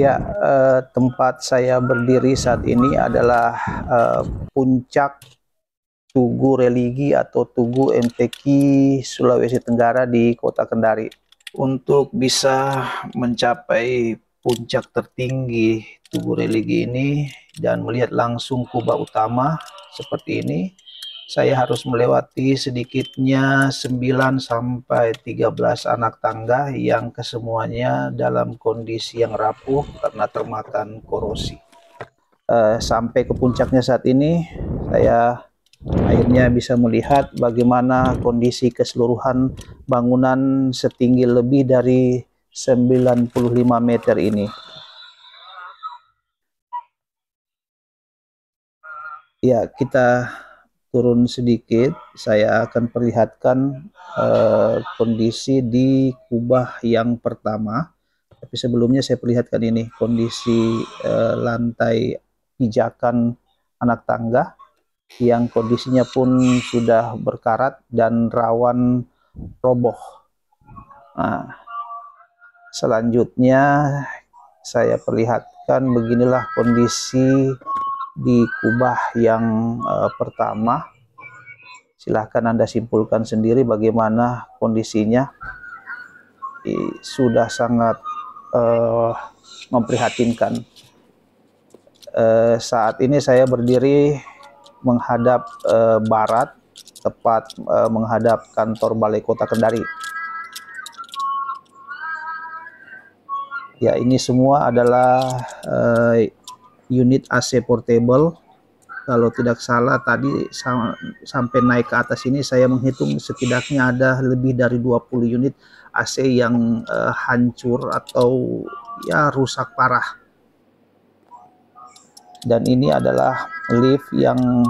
Ya, tempat saya berdiri saat ini adalah puncak Tugu Religi atau Tugu MTQ Sulawesi Tenggara di Kota Kendari. Untuk bisa mencapai puncak tertinggi Tugu Religi ini dan melihat langsung kubah utama seperti ini, saya harus melewati sedikitnya 9 sampai 13 anak tangga yang kesemuanya dalam kondisi yang rapuh karena termakan korosi. Sampai ke puncaknya saat ini, saya akhirnya bisa melihat bagaimana kondisi keseluruhan bangunan setinggi lebih dari 95 meter ini. Ya, kita turun sedikit, saya akan perlihatkan kondisi di kubah yang pertama. Tapi sebelumnya saya perlihatkan ini kondisi lantai pijakan anak tangga yang kondisinya pun sudah berkarat dan rawan roboh. Nah, selanjutnya saya perlihatkan beginilah kondisi di kubah yang pertama. Silahkan Anda simpulkan sendiri bagaimana kondisinya. Sudah sangat memprihatinkan. Saat ini saya berdiri menghadap barat, tepat menghadap kantor Balai Kota Kendari. Ya, ini semua adalah unit AC portable. Kalau tidak salah tadi sampai naik ke atas ini saya menghitung setidaknya ada lebih dari 20 unit AC yang hancur atau ya rusak parah. Dan ini adalah lift yang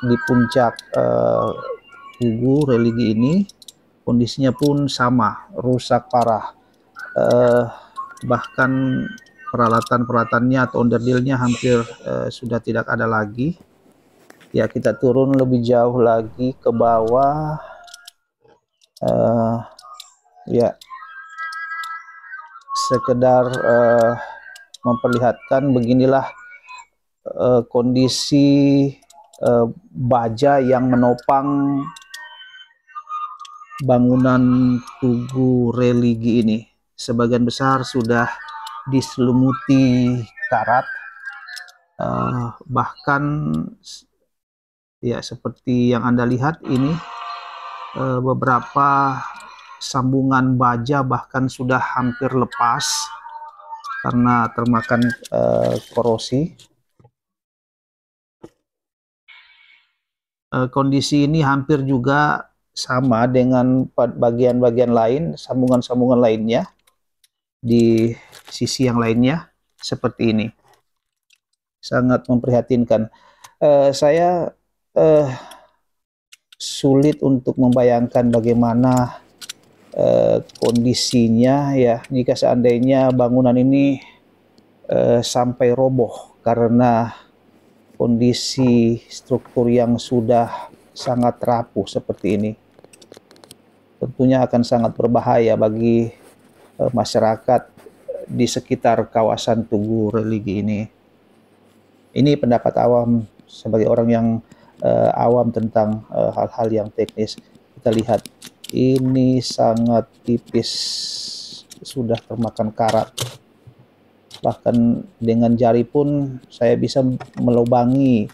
di puncak Tugu Religi ini, kondisinya pun sama, rusak parah. Bahkan peralatan-peralatannya atau onderdilnya hampir sudah tidak ada lagi. Ya, kita turun lebih jauh lagi ke bawah. Ya, sekedar memperlihatkan beginilah kondisi baja yang menopang bangunan Tugu Religi ini. Sebagian besar sudah diselimuti karat, bahkan ya seperti yang Anda lihat ini beberapa sambungan baja bahkan sudah hampir lepas karena termakan korosi. Kondisi ini hampir juga sama dengan bagian-bagian lain, sambungan-sambungan lainnya di sisi yang lainnya seperti ini. Sangat memprihatinkan. Saya sulit untuk membayangkan bagaimana kondisinya ya jika seandainya bangunan ini sampai roboh karena kondisi struktur yang sudah sangat rapuh seperti ini. Tentunya akan sangat berbahaya bagi masyarakat di sekitar kawasan Tugu Religi ini. Ini pendapat awam sebagai orang yang awam tentang hal-hal yang teknis. Kita lihat ini sangat tipis, sudah termakan karat. Bahkan dengan jari pun saya bisa melubangi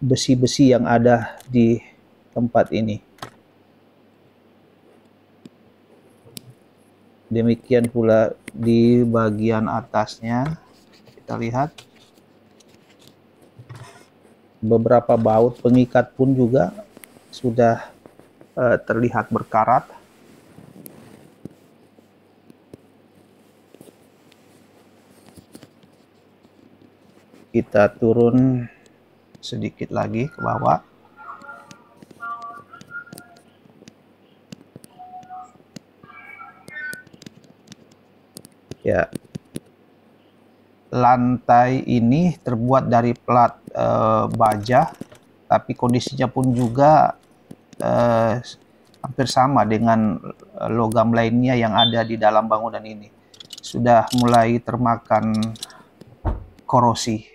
besi-besi yang ada di tempat ini. Demikian pula di bagian atasnya, kita lihat beberapa baut pengikat pun juga sudah terlihat berkarat. Kita turun sedikit lagi ke bawah. Ya, lantai ini terbuat dari plat baja, tapi kondisinya pun juga hampir sama dengan logam lainnya yang ada di dalam bangunan ini. sudah mulai termakan korosi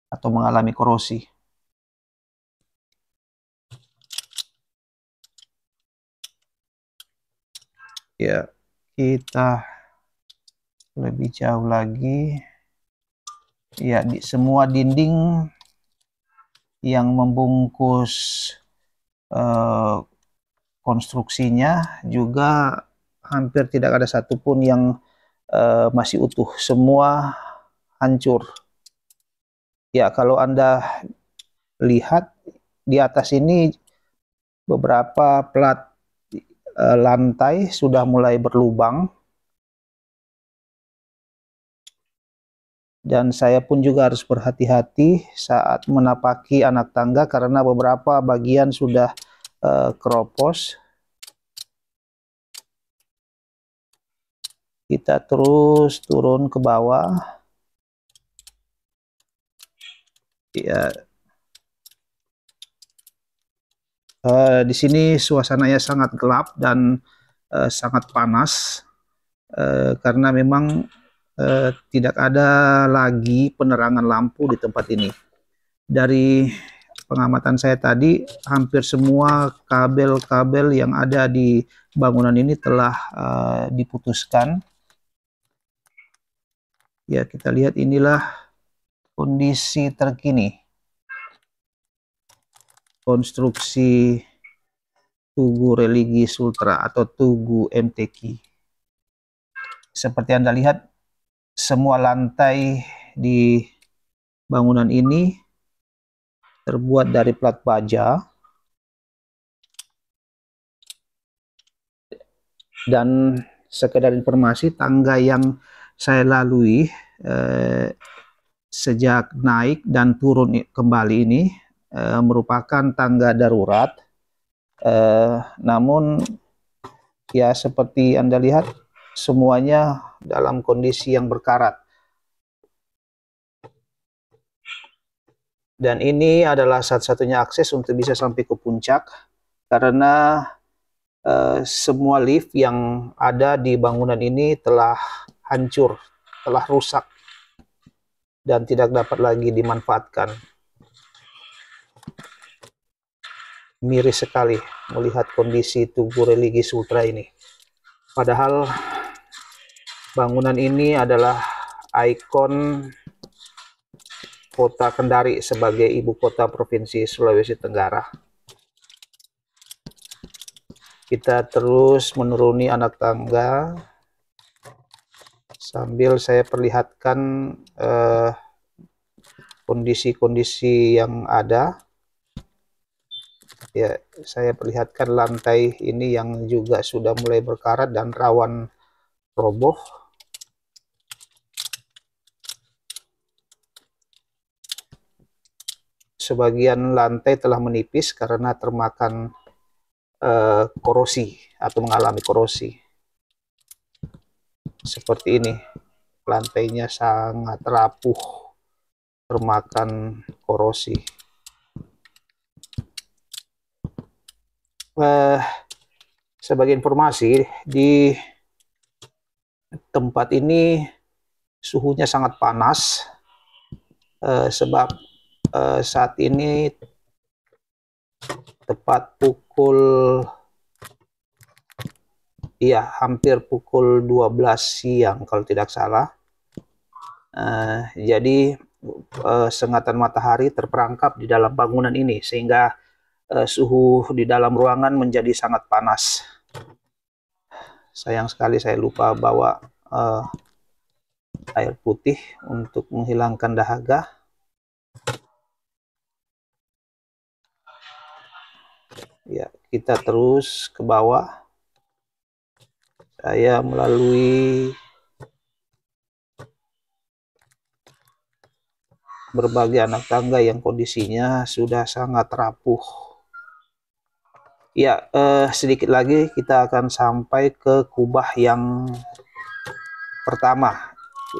atau mengalami korosi. Ya, kita lebih jauh lagi. Ya, di semua dinding yang membungkus konstruksinya juga hampir tidak ada satupun yang masih utuh, semua hancur. Ya, kalau Anda lihat di atas ini beberapa plat lantai sudah mulai berlubang. Dan saya pun juga harus berhati-hati saat menapaki anak tangga karena beberapa bagian sudah keropos. Kita terus turun ke bawah. Ya, di sini suasananya sangat gelap dan sangat panas karena memang tidak ada lagi penerangan lampu di tempat ini. Dari pengamatan saya tadi, hampir semua kabel-kabel yang ada di bangunan ini telah diputuskan. Ya, kita lihat inilah kondisi terkini konstruksi Tugu Religi Sultra atau Tugu MTQ. Seperti Anda lihat, semua lantai di bangunan ini terbuat dari plat baja. Dan sekedar informasi, tangga yang saya lalui sejak naik dan turun kembali ini merupakan tangga darurat. Namun ya seperti Anda lihat, semuanya dalam kondisi yang berkarat. Dan ini adalah satu-satunya akses untuk bisa sampai ke puncak, karena semua lift yang ada di bangunan ini telah hancur, telah rusak, dan tidak dapat lagi dimanfaatkan. Miris sekali melihat kondisi Tugu Religi Sultra ini. Padahal bangunan ini adalah ikon kota Kendari sebagai ibu kota Provinsi Sulawesi Tenggara. Kita terus menuruni anak tangga sambil saya perlihatkan kondisi-kondisi yang ada. Ya, saya perlihatkan lantai ini yang juga sudah mulai berkarat dan rawan roboh. Sebagian lantai telah menipis karena termakan korosi atau mengalami korosi. Seperti ini, lantainya sangat rapuh, termakan korosi. Sebagai informasi, di tempat ini suhunya sangat panas sebab saat ini tepat pukul hampir pukul 12 siang kalau tidak salah. Jadi sengatan matahari terperangkap di dalam bangunan ini sehingga suhu di dalam ruangan menjadi sangat panas. Sayang sekali saya lupa bawa air putih untuk menghilangkan dahaga. Ya, kita terus ke bawah. Saya melalui berbagai anak tangga yang kondisinya sudah sangat rapuh. Ya, sedikit lagi kita akan sampai ke kubah yang pertama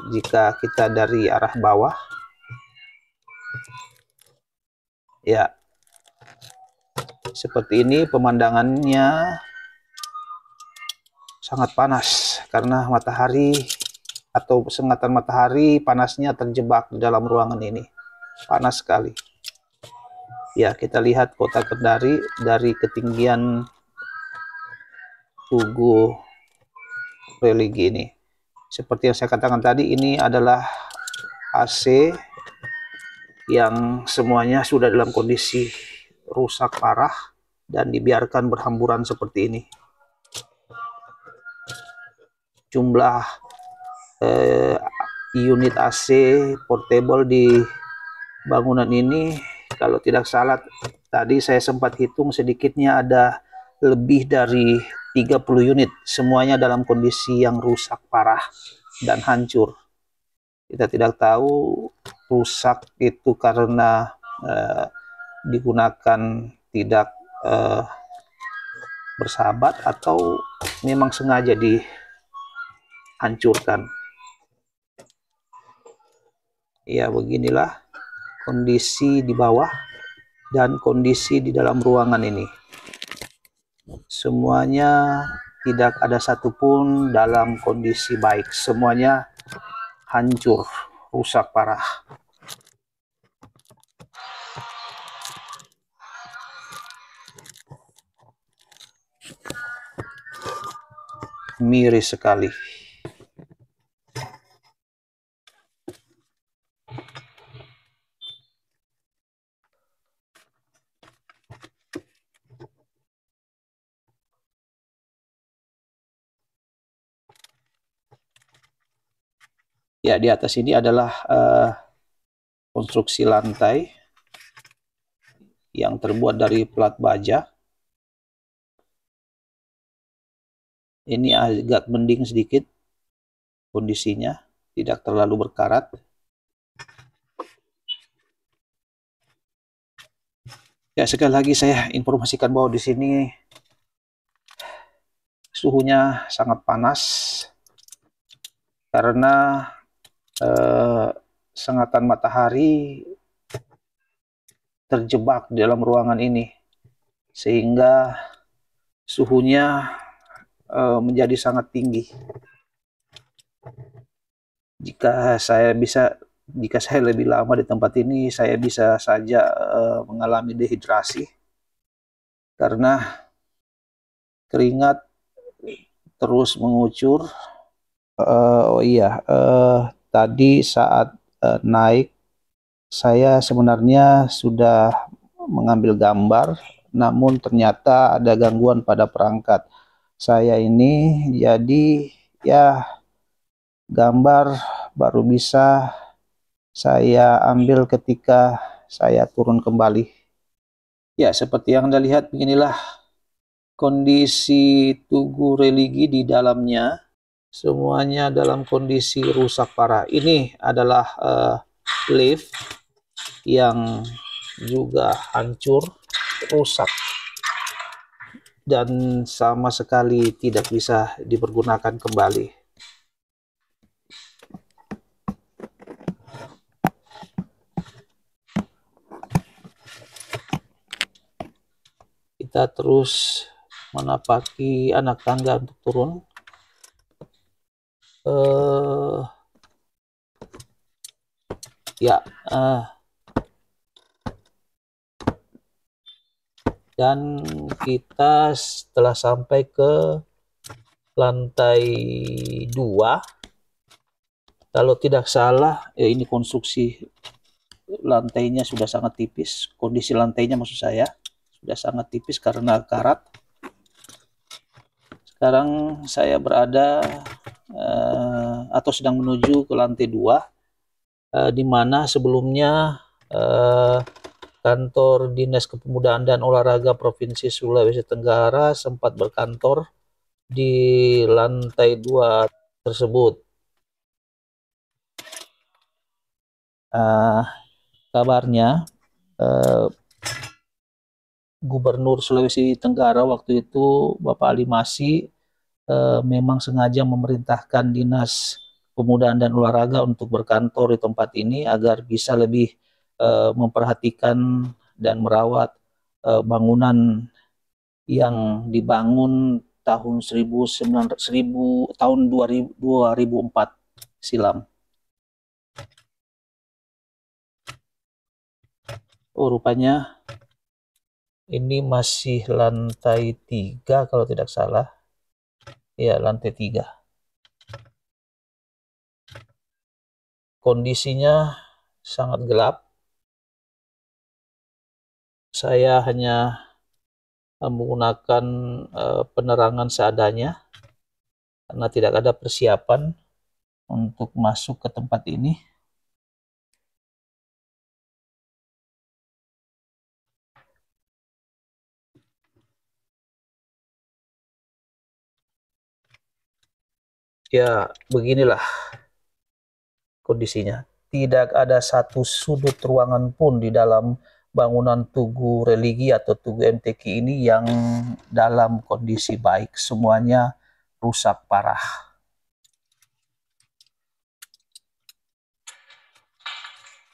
jika kita dari arah bawah. Ya, seperti ini pemandangannya sangat panas karena matahari atau sengatan matahari panasnya terjebak di dalam ruangan ini. Panas sekali. Ya, kita lihat kota Kendari dari ketinggian Tugu Religi ini. Seperti yang saya katakan tadi, ini adalah AC yang semuanya sudah dalam kondisi rusak parah dan dibiarkan berhamburan seperti ini. Jumlah unit AC portable di bangunan ini, kalau tidak salah tadi saya sempat hitung, sedikitnya ada lebih dari 30 unit, semuanya dalam kondisi yang rusak parah dan hancur. Kita tidak tahu rusak itu karena digunakan tidak bersahabat atau memang sengaja dihancurkan. Ya, beginilah kondisi di bawah dan kondisi di dalam ruangan ini. Semuanya tidak ada satupun dalam kondisi baik, semuanya hancur, rusak parah. Miris sekali. Ya, di atas ini adalah konstruksi lantai yang terbuat dari plat baja. Ini agak mending sedikit kondisinya, tidak terlalu berkarat. Ya, sekali lagi saya informasikan bahwa di sini suhunya sangat panas karena sengatan matahari terjebak di dalam ruangan ini, sehingga suhunya menjadi sangat tinggi. Jika saya lebih lama di tempat ini, saya bisa saja mengalami dehidrasi karena keringat terus mengucur. Oh iya, tadi saat naik saya sebenarnya sudah mengambil gambar, namun ternyata ada gangguan pada perangkat saya ini, jadi ya gambar baru bisa saya ambil ketika saya turun kembali. Ya, seperti yang Anda lihat, beginilah kondisi Tugu Religi di dalamnya. Semuanya dalam kondisi rusak parah. Ini adalah lift yang juga hancur, rusak, dan sama sekali tidak bisa dipergunakan kembali. Kita terus menapaki anak tangga untuk turun. Dan kita setelah sampai ke lantai 2, kalau tidak salah, ini konstruksi lantainya sudah sangat tipis, kondisi lantainya maksud saya sudah sangat tipis karena karat. Sekarang saya berada atau sedang menuju ke lantai 2, di mana sebelumnya kantor Dinas Kepemudaan dan Olahraga Provinsi Sulawesi Tenggara sempat berkantor di lantai 2 tersebut. Kabarnya Gubernur Sulawesi Tenggara waktu itu Bapak Ali Masih memang sengaja memerintahkan Dinas Kepemudaan dan Olahraga untuk berkantor di tempat ini agar bisa lebih memperhatikan dan merawat bangunan yang dibangun tahun 2004, silam. Oh, rupanya ini masih lantai 3 kalau tidak salah. Ya, lantai 3. Kondisinya sangat gelap. Saya hanya menggunakan penerangan seadanya karena tidak ada persiapan untuk masuk ke tempat ini. Ya, beginilah kondisinya. Tidak ada satu sudut ruangan pun di dalam bangunan Tugu Religi atau Tugu MTQ ini yang dalam kondisi baik. Semuanya rusak parah.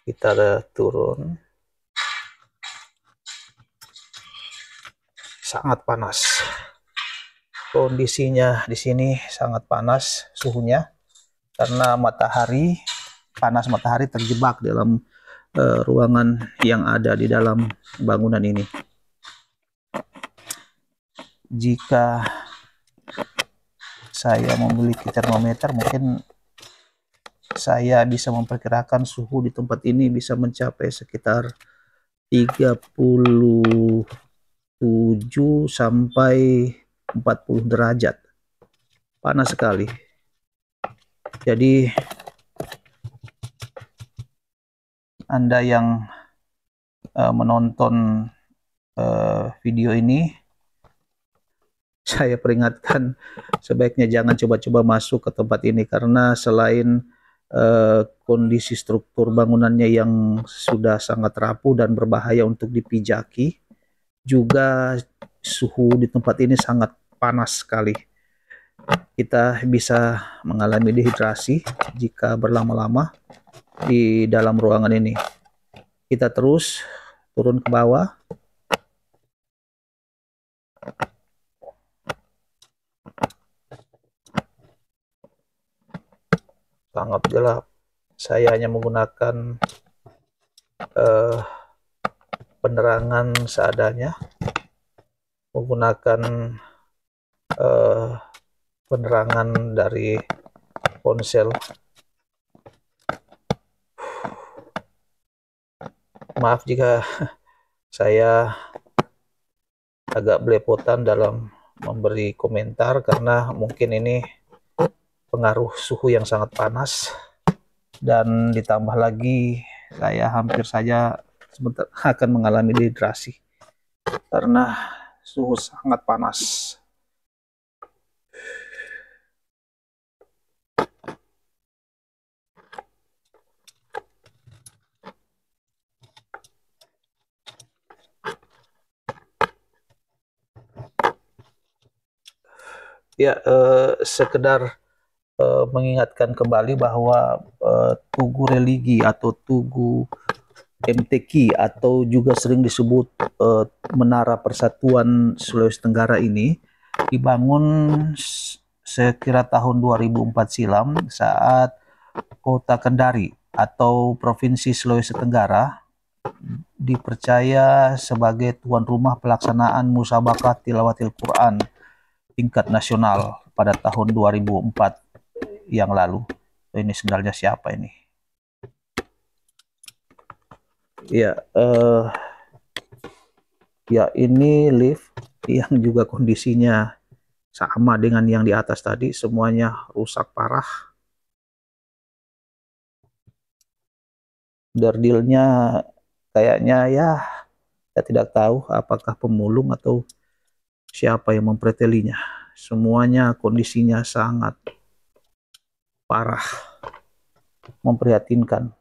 Kita turun. Sangat panas. Kondisinya di sini sangat panas suhunya karena panas matahari terjebak dalam ruangan yang ada di dalam bangunan ini. Jika saya memiliki termometer, mungkin saya bisa memperkirakan suhu di tempat ini bisa mencapai sekitar 37 sampai 40 derajat. Panas sekali. Jadi Anda yang menonton video ini, saya peringatkan sebaiknya jangan coba-coba masuk ke tempat ini karena selain kondisi struktur bangunannya yang sudah sangat rapuh dan berbahaya untuk dipijaki, juga suhu di tempat ini sangat panas sekali. Kita bisa mengalami dehidrasi jika berlama-lama di dalam ruangan ini. Kita terus turun ke bawah. Sangat gelap. Saya hanya menggunakan penerangan seadanya, menggunakan penerangan dari ponsel. Maaf jika saya agak belepotan dalam memberi komentar karena mungkin ini pengaruh suhu yang sangat panas, dan ditambah lagi saya hampir saja sebentar akan mengalami dehidrasi karena suhu sangat panas. Ya, sekedar mengingatkan kembali bahwa Tugu Religi atau Tugu MTQ atau juga sering disebut Menara Persatuan Sulawesi Tenggara ini dibangun sekira tahun 2004 silam saat Kota Kendari atau Provinsi Sulawesi Tenggara dipercaya sebagai tuan rumah pelaksanaan musabaqah tilawatil Quran tingkat nasional pada tahun 2004 yang lalu. Ini sebenarnya siapa ini? Ya, ya ini lift yang juga kondisinya sama dengan yang di atas tadi, semuanya rusak parah. Dardilnya kayaknya ya, saya tidak tahu apakah pemulung atau siapa yang mempretelinya. Semuanya kondisinya sangat parah, memprihatinkan.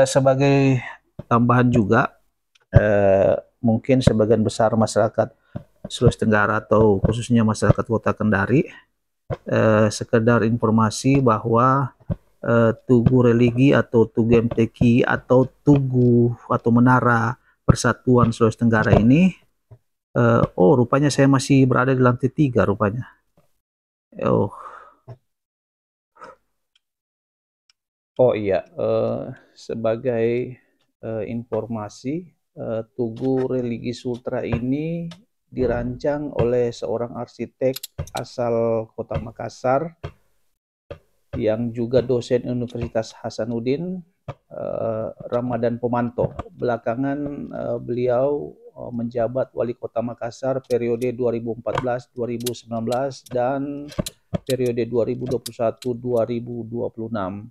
Sebagai tambahan juga, mungkin sebagian besar masyarakat Sulawesi Tenggara atau khususnya masyarakat Kota Kendari sekedar informasi bahwa Tugu Religi atau Tugu MTQ atau Tugu atau Menara Persatuan Sulawesi Tenggara ini. Oh, rupanya saya masih berada di lantai 3 rupanya. Oh, oh iya, sebagai informasi, Tugu Religi Sultra ini dirancang oleh seorang arsitek asal Kota Makassar yang juga dosen Universitas Hasanuddin, Ramadan Pomanto. Belakangan beliau menjabat Wali Kota Makassar periode 2014-2019 dan periode 2021-2026.